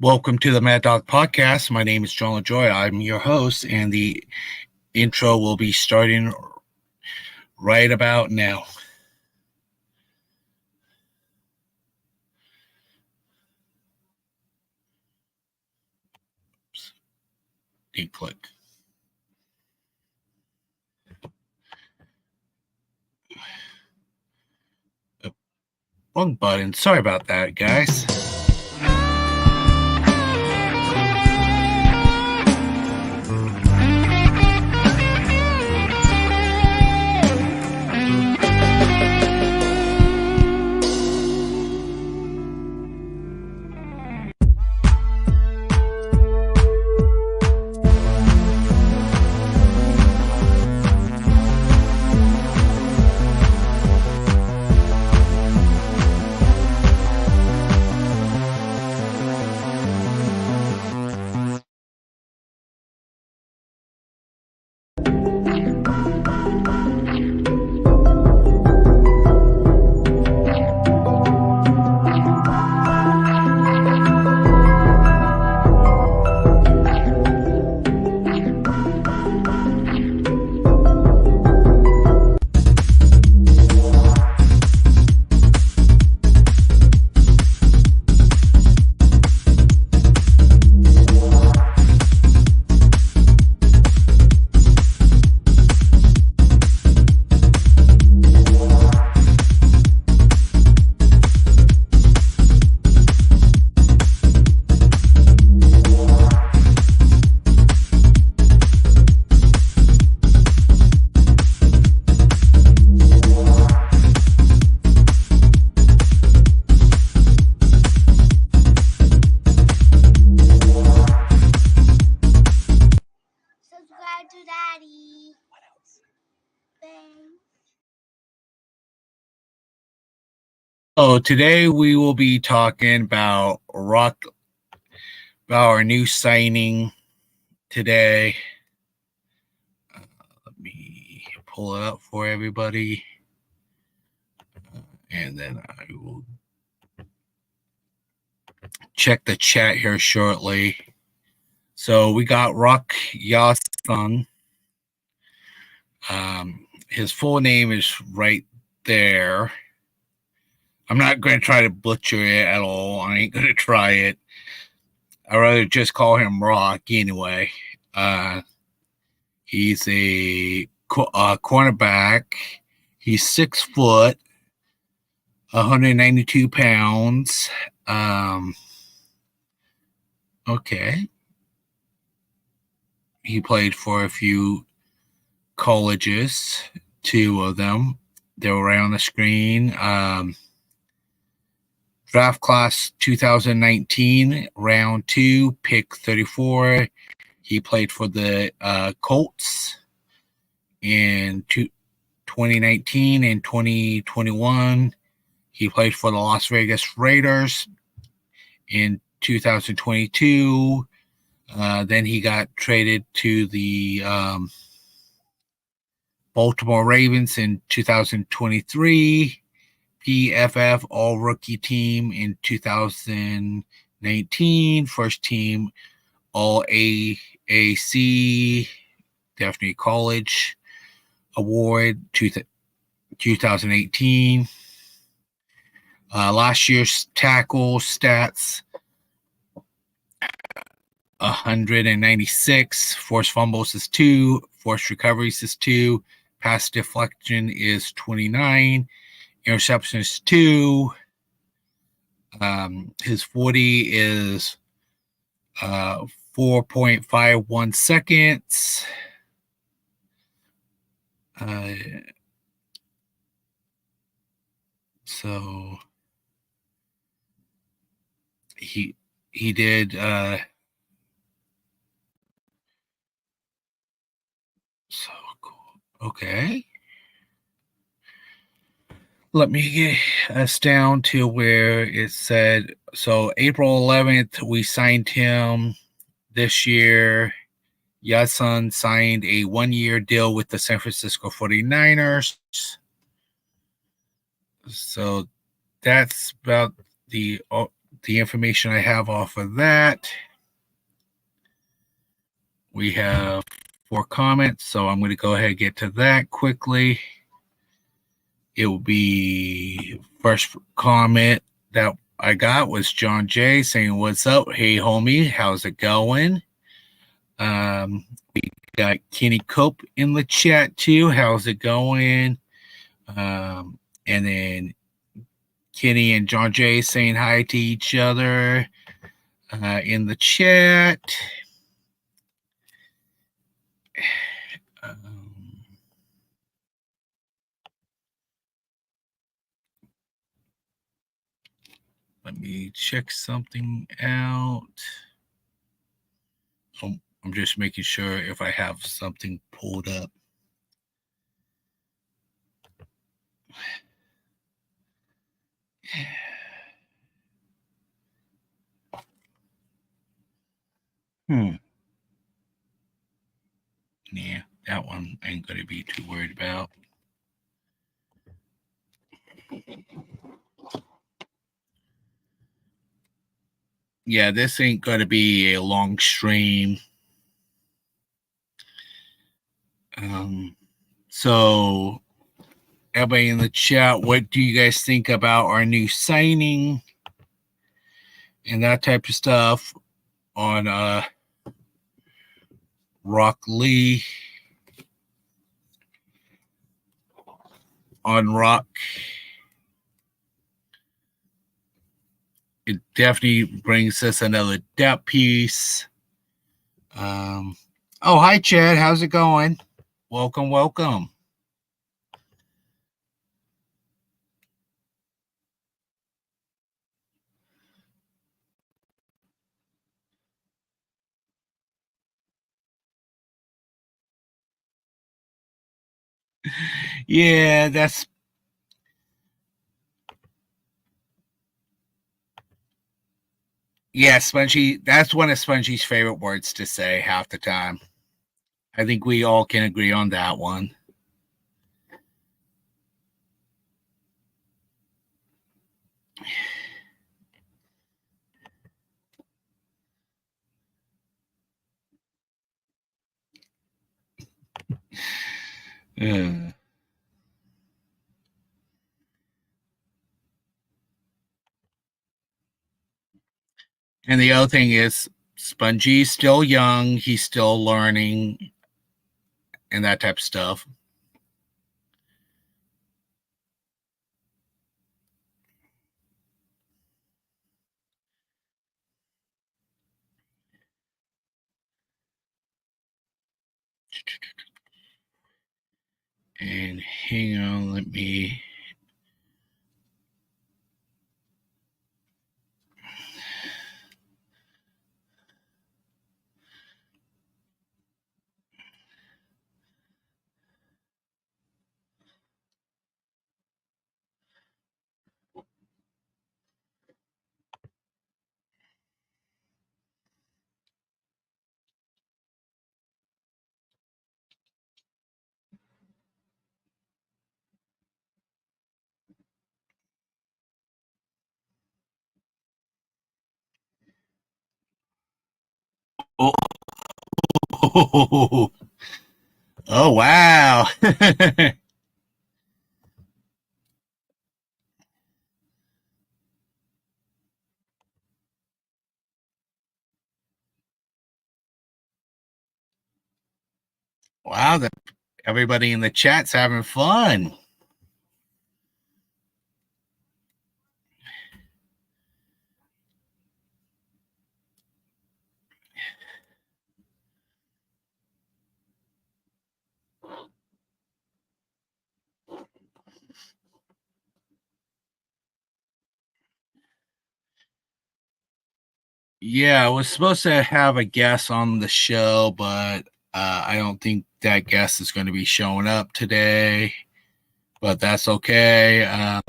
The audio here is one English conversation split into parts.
Welcome to the Mad Dog Podcast. My name is John LaJoy. I'm your host, and the intro will be starting right about now. Deep click. Wrong button. Sorry about that, guys. Subscribe to Daddy. What else? Thanks. So today we will be talking about our new signing today. Let me pull it up for everybody, and then I will check the chat here shortly. So we got Rock Ya-Sun. His full name is right there. I'm not going to try to butcher it at all. I ain't going to try it. I'd rather just call him Rock anyway. He's a cornerback. He's 6 foot, 192 pounds. Okay. He played for a few colleges, 2 of them. They were right on the screen. Draft class 2019, round 2, pick 34. He played for the Colts in 2019 and 2021. He played for the Las Vegas Raiders in 2022. Then he got traded to the Baltimore Ravens in 2023. PFF All-Rookie Team in 2019. First team All-AAC, Daphne College Award 2018. Last year's tackle stats, 196. Forced fumbles is 2. Forced recoveries is 2. Pass deflection is 29. Interceptions 2. His 40 is 4.51 seconds. So he did so cool. Okay. Let me get us down to where it said, so April 11th, we signed him this year. Ya-Sun signed a 1-year deal with the San Francisco 49ers. So that's about the the information I have off of that. We have 4 comments, so I'm going to go ahead and get to that quickly. It will be first comment that I got was John J saying, "What's up? Hey, homie, how's it going?" We got Kenny Cope in the chat too. How's it going? And then Kenny and John J saying hi to each other in the chat. Let me check something out. I'm just making sure if I have something pulled up. Yeah, that one I ain't going to be too worried about. Yeah, this ain't going to be a long stream. So everybody in the chat, what do you guys think about our new signing and that type of stuff on Rock Lee on Rock? It definitely brings us another depth piece. Oh, hi, Chad. How's it going? Welcome, welcome. Yeah, that's Spongy. That's one of Spongy's favorite words to say half the time. I think we all can agree on that one. And the other thing is, Spongy's still young. He's still learning and that type of stuff. And hang on, let me. Oh, oh wow. Wow, everybody in the chat's having fun. Yeah, I was supposed to have a guest on the show, but I don't think that guest is going to be showing up today. But that's okay.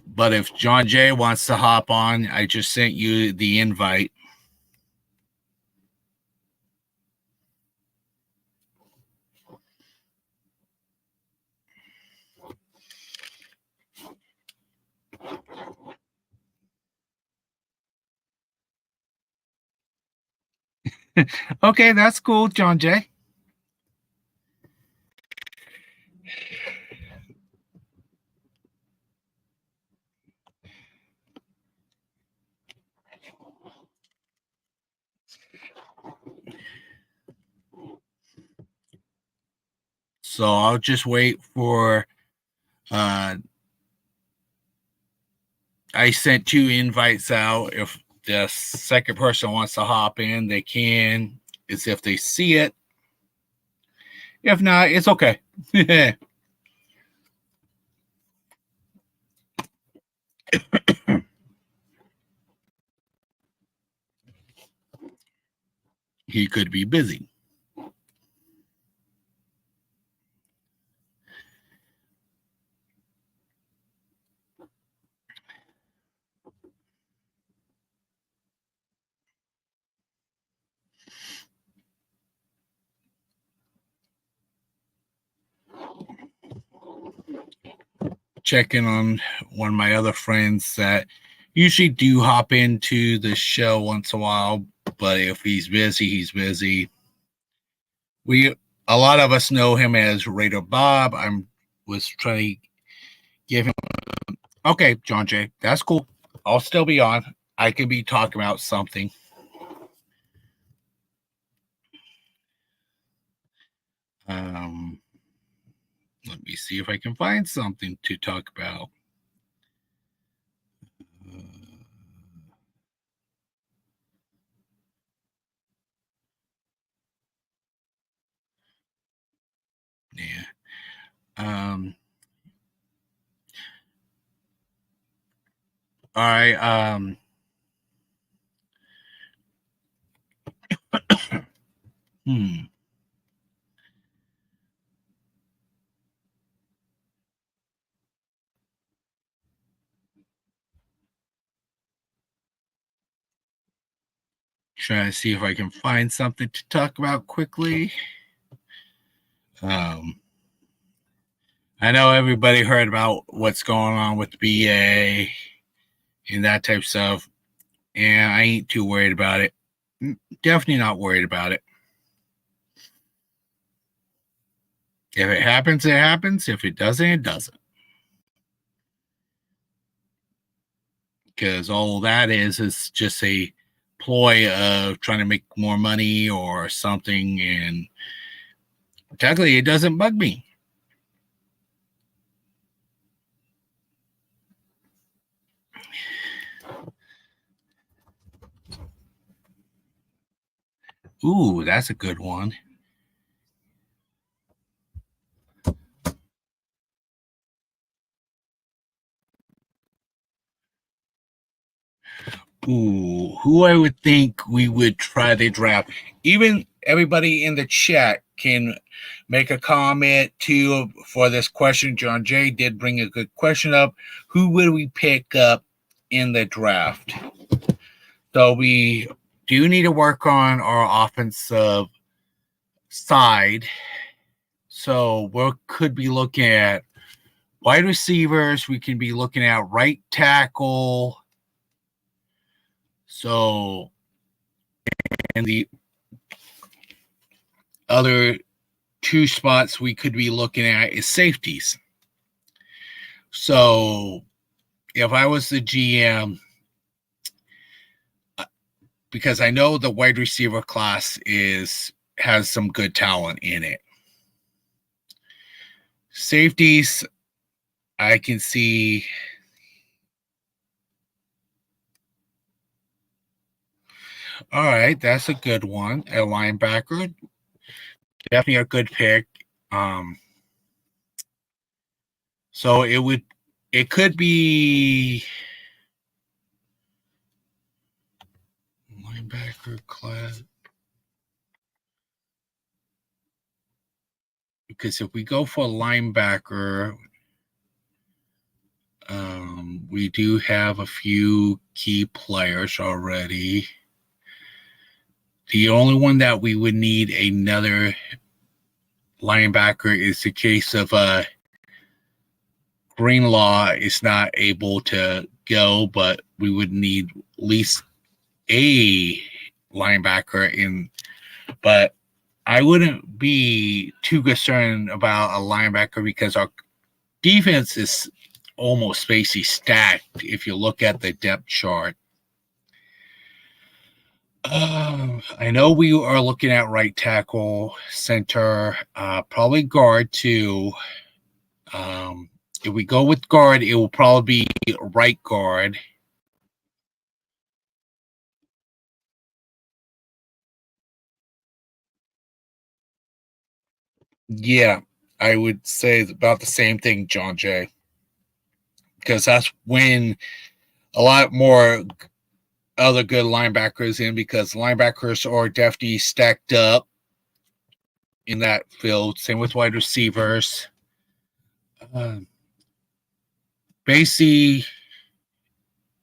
But if John Jay wants to hop on, I just sent you the invite. Okay, that's cool, John Jay. So I'll just wait for I sent 2 invites out. If the second person wants to hop in, they can. It's if they see it. If not, it's okay. He could be busy. Checking on one of my other friends that usually do hop into the show once in a while, but if he's busy, he's busy. A lot of us know him as Raider Bob. Was trying to give him okay, John Jay. That's cool. I'll still be on. I could be talking about something. Let me see if I can find something to talk about. Yeah. All right. Trying to see if I can find something to talk about quickly. I know everybody heard about what's going on with BA and that type of stuff, and I ain't too worried about it. Definitely not worried about it. If it happens, it happens. If it doesn't, it doesn't. Because all that is just a ploy of trying to make more money or something, and technically it doesn't bug me. Ooh, that's a good one. Ooh, who I would think we would try to draft. Even everybody in the chat can make a comment too for this question. John Jay did bring a good question up. Who would we pick up in the draft? So we do need to work on our offensive side. So we could be looking at wide receivers. We can be looking at right tackle. So, and the other 2 spots we could be looking at is safeties. So, if I was the GM, because I know the wide receiver class has some good talent in it. Safeties, I can see. All right, that's a good one. A linebacker, definitely a good pick. So it could be linebacker class. Because if we go for a linebacker, we do have a few key players already. The only one that we would need another linebacker is the case of Greenlaw is not able to go, but we would need at least a linebacker in but I wouldn't be too concerned about a linebacker because our defense is almost basically stacked if you look at the depth chart. I know we are looking at right tackle, center, probably guard too. If we go with guard, it will probably be right guard. Yeah, I would say about the same thing, John Jay. Because that's when a lot more other good linebackers in, because linebackers are definitely stacked up in that field. Same with wide receivers. Basically,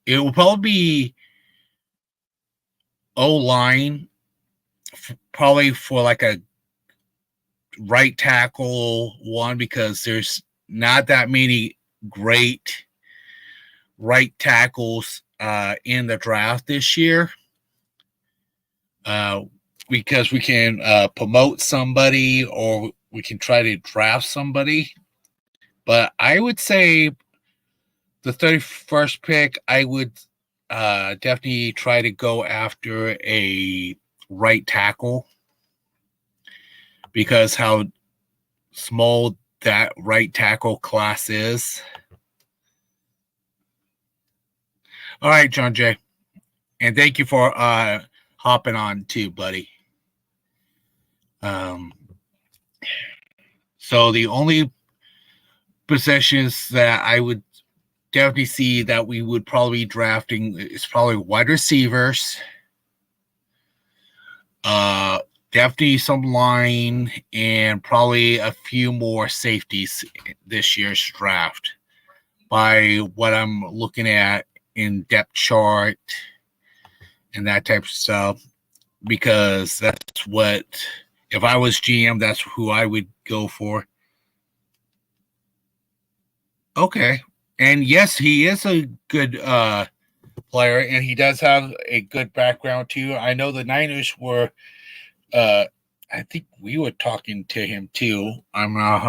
it will probably be O-line, probably for like a right tackle one, because there's not that many great right tackles in the draft this year. Because we can promote somebody or we can try to draft somebody. But I would say the 31st pick, I would definitely try to go after a right tackle, because how small that right tackle class is. All right, John Jay. And thank you for hopping on too, buddy. So the only positions that I would definitely see that we would probably be drafting is probably wide receivers, definitely some line, and probably a few more safeties this year's draft by what I'm looking at in depth chart and that type of stuff, because that's what, if I was GM, that's who I would go for. Okay. And yes, he is a good player, and he does have a good background too. I know the Niners were, I think we were talking to him too. I'm not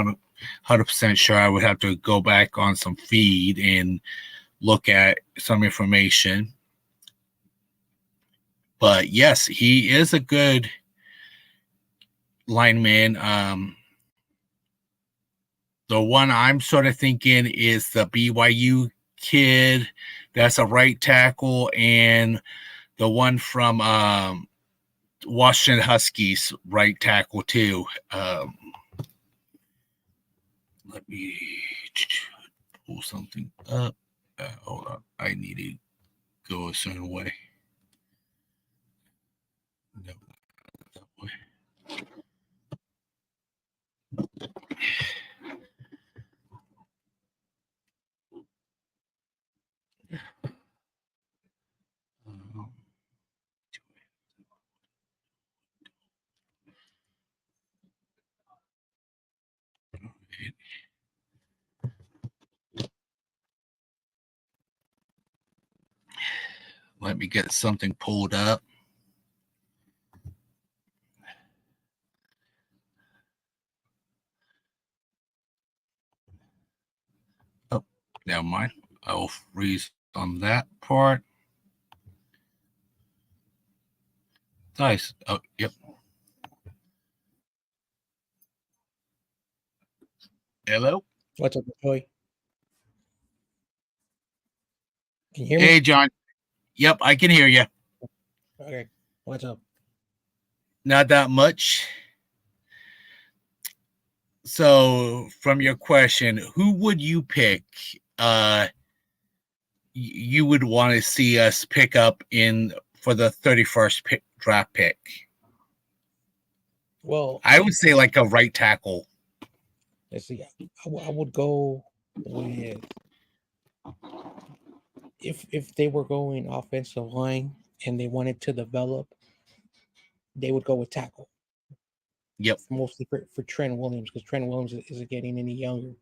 100% sure. I would have to go back on some feed and look at some information. But yes, he is a good lineman. The one I'm sort of thinking is the BYU kid that's a right tackle, and the one from Washington Huskies right tackle too. Let me pull something up. Hold on. I need to go a certain way. No, that way. Let me get something pulled up. Oh, never mind. I'll freeze on that part. Nice. Oh, yep. Hello? What's up, Joey? Can you hear me? Hey, John. Yep, I can hear you. Okay. What's up? Not that much. So, from your question, who would you pick? You would want to see us pick up in for the 31st draft pick? Well, I would say like a right tackle. let's see. I would go with if they were going offensive line and they wanted to develop, they would go with tackle. Yep. Mostly for Trent Williams, because Trent Williams isn't getting any younger.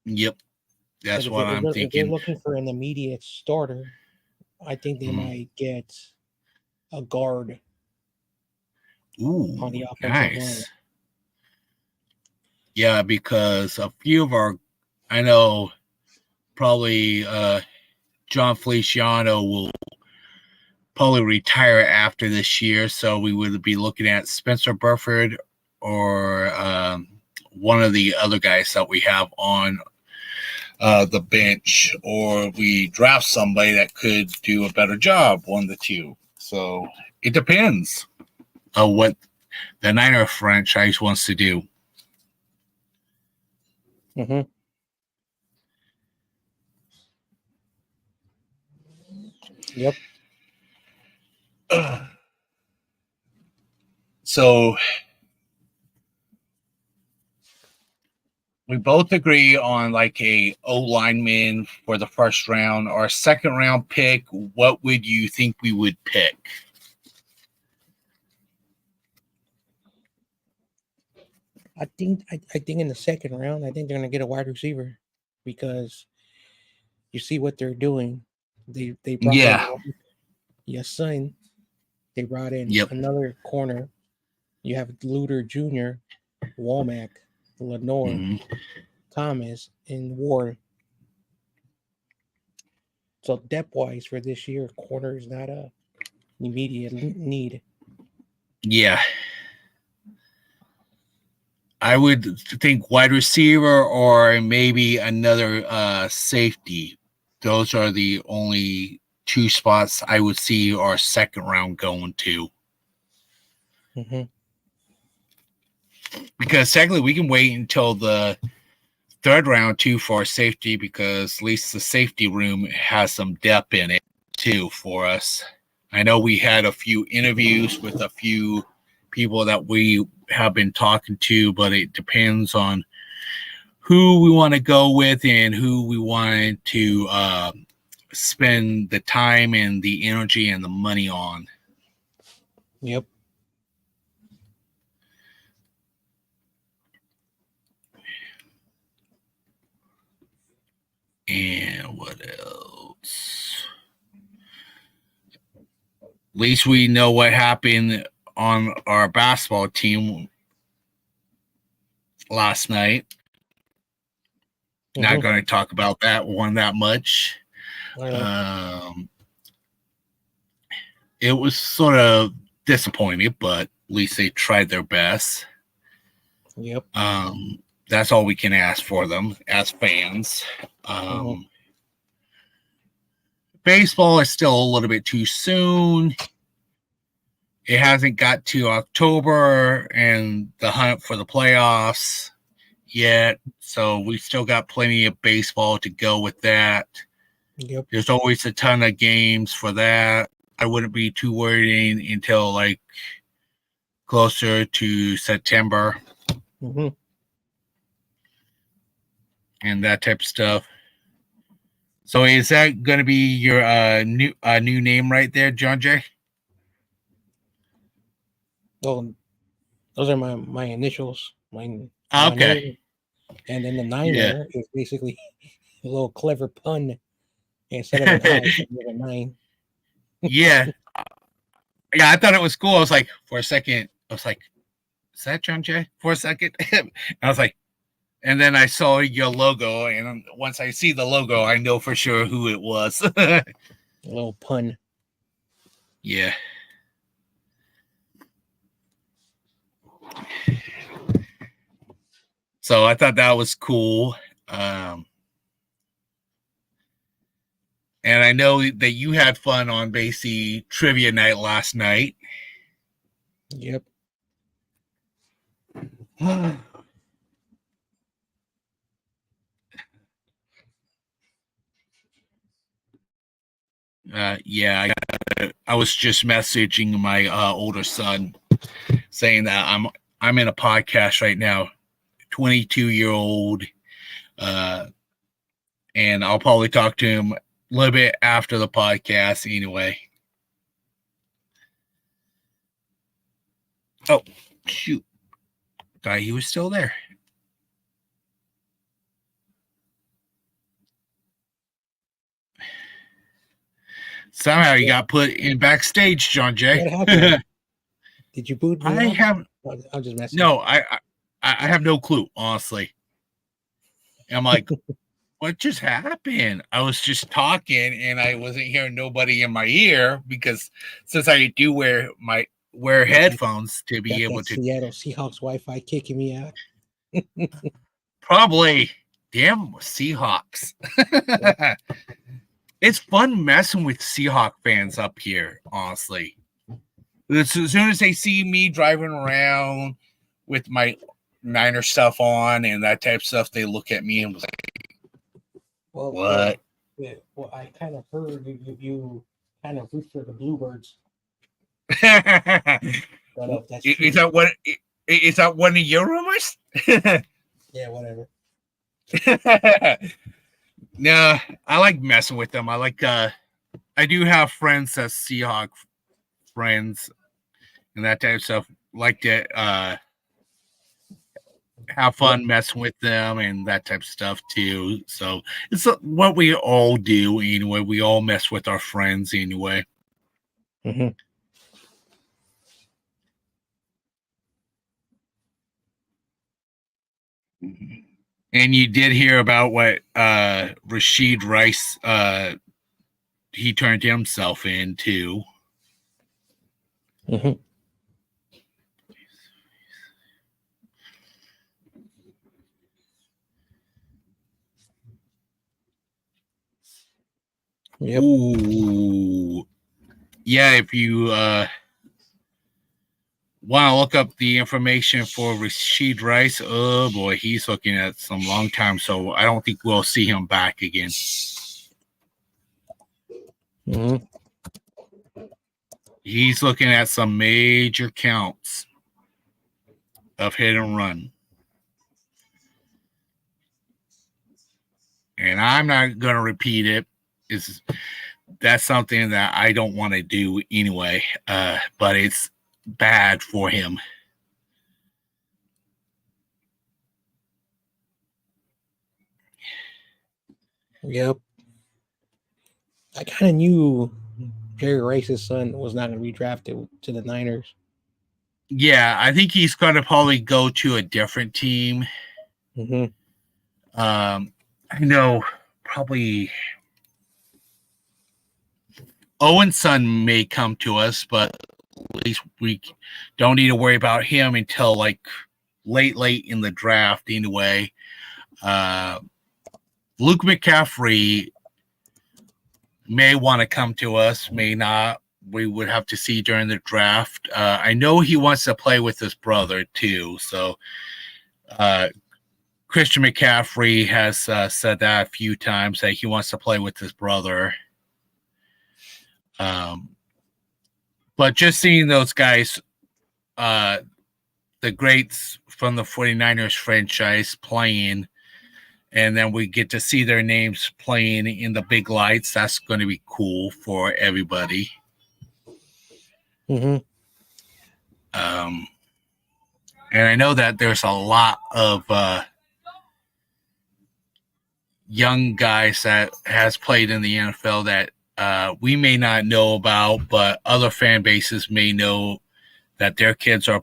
Yep. That's what I'm thinking. If they're looking for an immediate starter, I think they might get a guard. Ooh, on the offensive line. nice. Yeah, because a few of our, I know probably John Feliciano will probably retire after this year, so we would be looking at Spencer Burford or one of the other guys that we have on the bench, or we draft somebody that could do a better job, one of the two. So it depends on what the Niner franchise wants to do. Mm-hmm. Yep. So we both agree on like a O lineman for the first round. Our second round pick, what would you think we would pick? I think in the second round, I think they're gonna get a wide receiver because you see what they're doing. They brought Yeah. in your son. They brought in Yep. another corner. You have Luter Jr., Womack, Lenore, Mhm. Thomas, and Ward. So depth wise for this year, corner is not a immediate need. Yeah. I would think wide receiver or maybe another safety. Those are the only two spots I would see our second round going to. Mm-hmm. Because secondly, we can wait until the third round too for safety, because at least the safety room has some depth in it too for us. I know we had a few interviews with a few people that we have been talking to, but it depends on who we want to go with and who we want to spend the time and the energy and the money on. Yep. And what else? At least we know what happened on our basketball team last night. Mm-hmm. Not going to talk about that one that much. It was sort of disappointing, but at least they tried their best. Yep. That's all we can ask for them as fans. Baseball is still a little bit too soon. It hasn't got to October and the hunt for the playoffs yet, so we still got plenty of baseball to go with that. Yep. There's always a ton of games for that. I wouldn't be too worried until like closer to September. Mm-hmm. And that type of stuff. So is that going to be your new name right there, John Jay? Well, those are my initials. My Okay. name. And then the Niner is basically a little clever pun. Instead of an I, you have a 9. Yeah. Yeah, I thought it was cool. I was like, for a second, I was like, is that John Jay? For a second. I was like, and then I saw your logo, and once I see the logo, I know for sure who it was. A little pun. Yeah. So I thought that was cool. And I know that you had fun on Basie Trivia Night last night. Yep. Yeah, I was just messaging my older son saying that I'm in a podcast right now, 22-year-old, and I'll probably talk to him a little bit after the podcast anyway. Oh, shoot. Thought he was still there. Somehow he got put in backstage, John Jay. What happened? Did you boot me I out? have I'll just mess no. I have no clue, honestly. And I'm like, what just happened? I was just talking and I wasn't hearing nobody in my ear because since I do wear headphones to be Got able that to Seattle Seahawks Wi-Fi kicking me out. probably damn Seahawks. It's fun messing with Seahawk fans up here, honestly. As soon as they see me driving around with my Niner stuff on and that type of stuff, they look at me and was like, what? Well, I kind of heard you kind of root for the Bluebirds. Don't know if that's true. Is that one of your rumors? Yeah, whatever. No, I like messing with them. I do have friends that's Seahawk friends and that type of stuff. Like to have fun messing with them and that type of stuff too. So it's what we all do anyway. We all mess with our friends anyway. Mm-hmm. And you did hear about what Rashid Rice he turned himself into. Mm-hmm. Yep. Ooh. Yeah, if you want to look up the information for Rashid Rice, oh boy, he's looking at some long time, so I don't think we'll see him back again. Mm-hmm. He's looking at some major counts of hit and run. And I'm not going to repeat it. That's something that I don't want to do anyway, but it's bad for him. Yep. I kind of knew Jerry Rice's son was not going to be drafted to the Niners. Yeah, I think he's going to probably go to a different team. Mm-hmm. I know probably Owen's son may come to us, but at least we don't need to worry about him until like late in the draft anyway. Luke McCaffrey may want to come to us, may not. We would have to see during the draft. I know he wants to play with his brother too. So Christian McCaffrey has said that a few times that he wants to play with his brother. But just seeing those guys, the greats from the 49ers franchise playing, and then we get to see their names playing in the big lights, that's going to be cool for everybody. Mm-hmm. And I know that there's a lot of young guys that has played in the NFL that we may not know about, but other fan bases may know that their kids are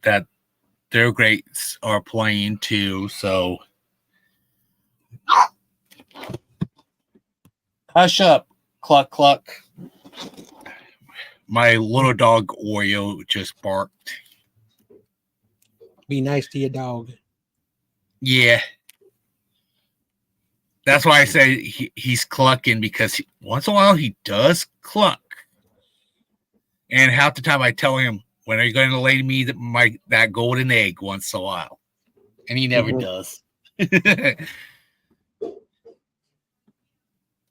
that their greats are playing too. So hush up, cluck cluck. My little dog Oreo just barked. Be nice to your dog. Yeah. That's why I say he's clucking, because once in a while he does cluck. And half the time I tell him, when are you going to lay me that golden egg once in a while? And he never does.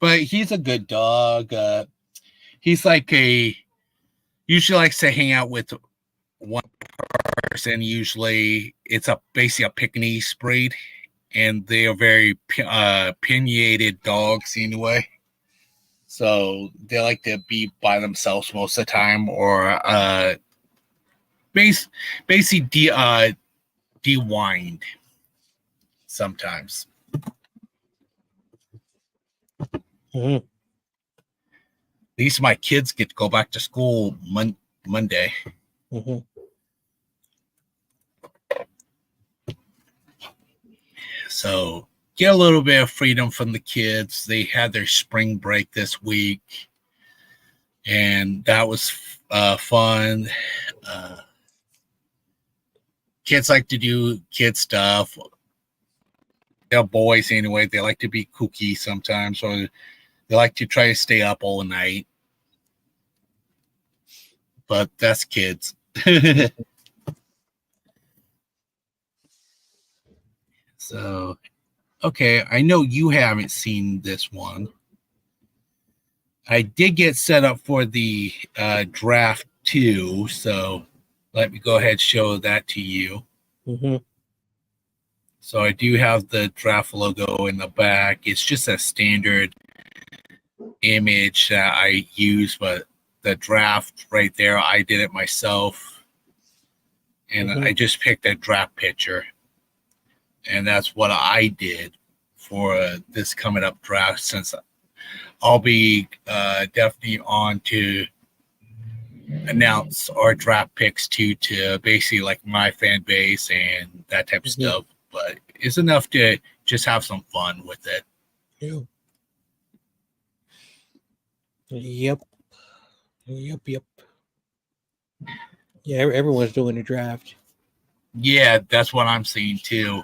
But he's a good dog. He's like usually likes to hang out with one person. Usually it's basically a Pekingese breed. And they are very opinionated dogs anyway. So they like to be by themselves most of the time, or basically de-whined sometimes. Mm-hmm. At least my kids get to go back to school Monday. Mm-hmm. So get a little bit of freedom from the kids. They had their spring break this week, and that was fun. Kids like to do kid stuff. They're boys anyway. They like to be kooky sometimes, or they like to try to stay up all night. But that's kids. So, okay, I know you haven't seen this one. I did get set up for the draft 2, so let me go ahead and show that to you. Mm-hmm. So I do have the draft logo in the back. It's just a standard image that I use, but the draft right there, I did it myself. And Mhm. I just picked a draft picture. And that's what I did for this coming up draft, since I'll be definitely on to announce our draft picks to basically like my fan base and that type of Mhm. stuff. But it's enough to just have some fun with it. Yeah. Yep. Yep. Yeah, everyone's doing the draft. Yeah, that's what I'm seeing too.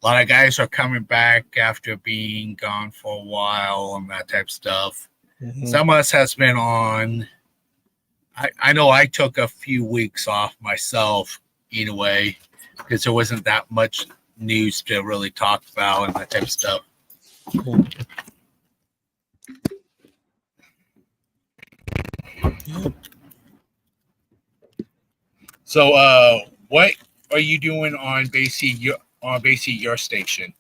A lot of guys are coming back after being gone for a while and that type of stuff. Mhm. Some of us has been on. I know I took a few weeks off myself in a way because there wasn't that much news to really talk about and that type of stuff. Mhm. Yep. So, what are you doing on basically your station?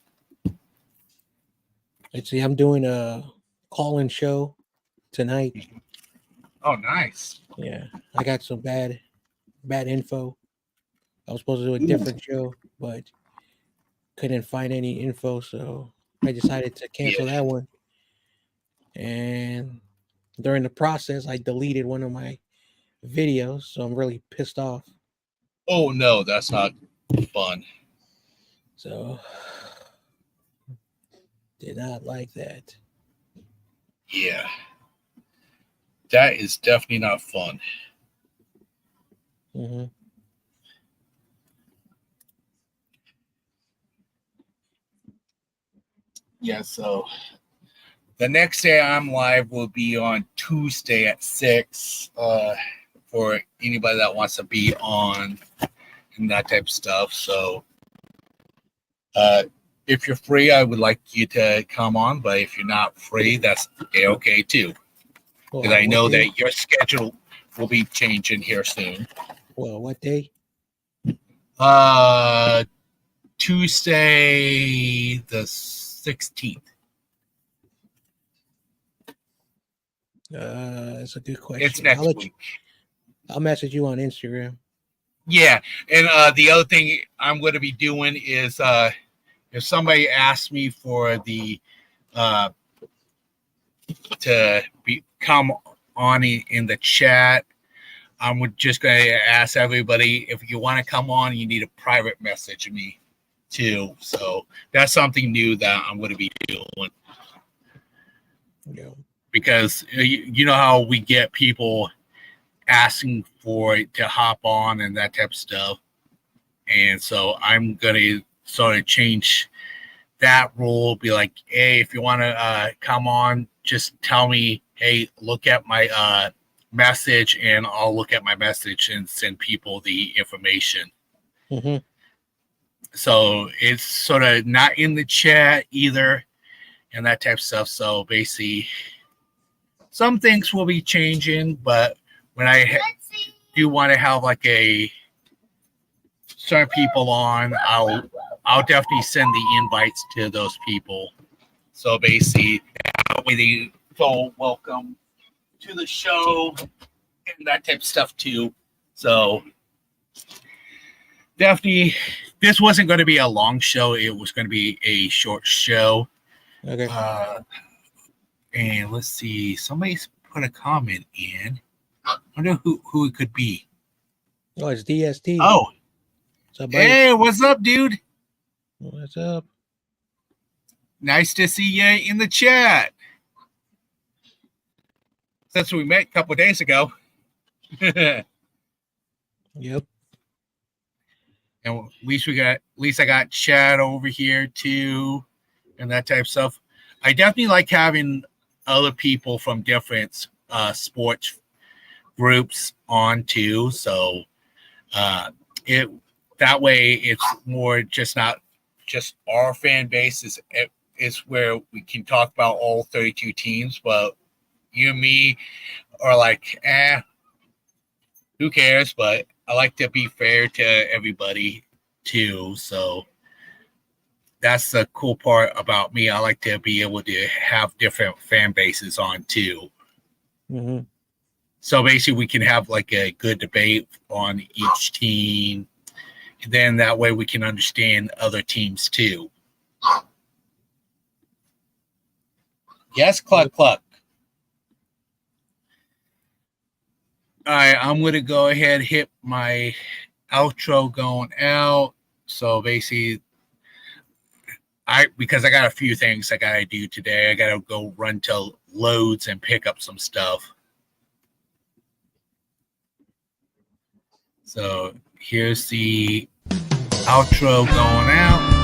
Let's see. I'm doing a call-in show tonight. Oh, nice. Yeah, I got some bad info. I was supposed to do a different show, but couldn't find any info, so I decided to cancel Yeah. that one. And during the process, I deleted one of my videos, so I'm really pissed off. Oh no, that's not fun. So did not like that. Yeah, that is definitely not fun. Mm-hmm. Yeah, so the next day I'm live will be on Tuesday at 6 for anybody that wants to be on and that type of stuff. So if you're free, I would like you to come on, but if you're not free, that's okay too. Because I know that your schedule will be changing here soon. Well, what day? Tuesday the 16th. That's a good question. It's next week. I'll message you on Instagram. Yeah, and the other thing I'm going to be doing is if somebody asks me for the to come on in the chat, I'm just going to ask everybody if you want to come on, you need to private message me too. So that's something new that I'm going to be doing. Yeah. Because you know how we get people asking for it to hop on and that type of stuff. And so I'm going to sort of change that rule, be like, hey, if you want to come on, just tell me, hey, look at my message, and I'll look at my message and send people the information. Mm-hmm. So it's sort of not in the chat either and that type of stuff. So basically, some things will be changing, but when I do want to have like a certain people on, I'll definitely send the invites to those people. So basically, that way they feel welcome to the show and that type of stuff too. So definitely, this wasn't going to be a long show. It was going to be a short show. Okay. And let's see, somebody's put a comment in. I wonder who it could be. Oh, it's DST. Oh, So, buddy, hey, what's up, dude? what's up? Nice to see you in the chat. Since we met a couple days ago. And Yep. at least I got Chad over here too, and that type of stuff. I definitely like having other people from different sports groups on too. So it that way it's more just not just our fan base is where we can talk about all 32 teams, but you and me are like, who cares? But I like to be fair to everybody too. So that's the cool part about me. I like to be able to have different fan bases on too. Mm-hmm. So basically we can have like a good debate on each team. And then that way we can understand other teams too. Yes, Cluck Cluck. All right, I'm going to go ahead and hit my outro going out. So basically, because I got a few things I got to do today. I got to go run to Loads and pick up some stuff. So here's the outro going out.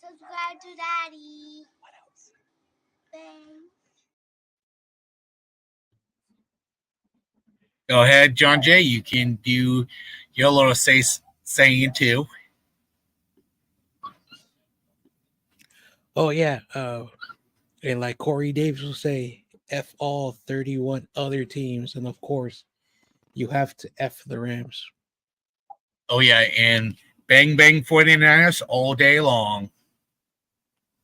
Subscribe to Daddy. What else? Thanks. Go ahead, John Jay. You can do your little saying too. Oh yeah. And like Corey Davis will say, F all 31 other teams, and of course, you have to F the Rams. Oh yeah, and bang bang 49ers all day long.